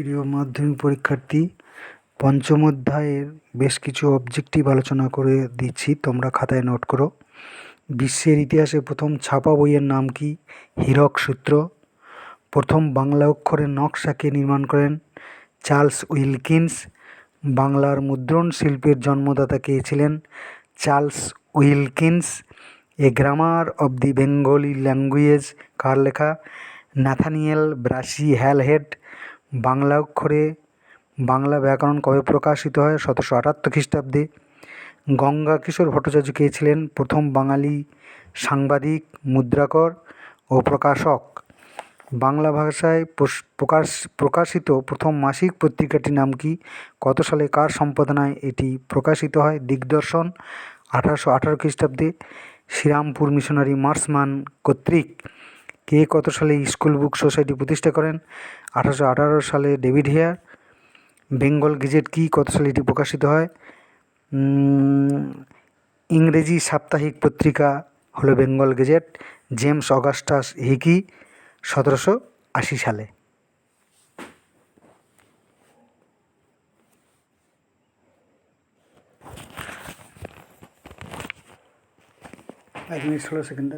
প্রিয় মাধ্যমিক পরীক্ষার্থী, পঞ্চম অধ্যায়ের বেশ কিছু অবজেক্টিভ আলোচনা করে দিচ্ছি, তোমরা খাতায় নোট করো। বিশ্বের ইতিহাসে প্রথম ছাপা বইয়ের নাম কি? হীরক সূত্র। প্রথম বাংলা অক্ষরের নকশা কে নির্মাণ করেন? Charles Wilkins. বাংলার মুদ্রণ শিল্পের জন্মদাতা কে ছিলেন? Charles Wilkins. A grammar of the Bengali language কার লেখা? Nathaniel Brassey Halhed. বাংলা অক্ষরে বাংলা ব্যাকরণ কবে প্রকাশিত হয়? 1778 খ্রিস্টাব্দে। গঙ্গা কিশোর ভট্টাচার্য কে ছিলেন? প্রথম বাঙালি সাংবাদিক, মুদ্রাকর ও প্রকাশক। বাংলা ভাষায় প্রকাশিত প্রথম মাসিক পত্রিকাটির নাম কি? কত সালে কার সম্পাদনায় এটি প্রকাশিত হয়? দিগদর্শন। 1818 খ্রিস্টাব্দে। শ্রীরামপুর মিশনারি মার্সম্যান কর্তৃক কে কত সালে স্কুল বুক সোসাইটি প্রতিষ্ঠা করেন? 1818 সালে ডেভিড হেয়ার। বেঙ্গল গেজেট কি? কত সালে এটি প্রকাশিত হয়? ইংরেজি সাপ্তাহিক পত্রিকা হলো Bengal Gazette. James Augustus Hicky 1780 সালে। 1 মিনিট 16 সেকেন্ড।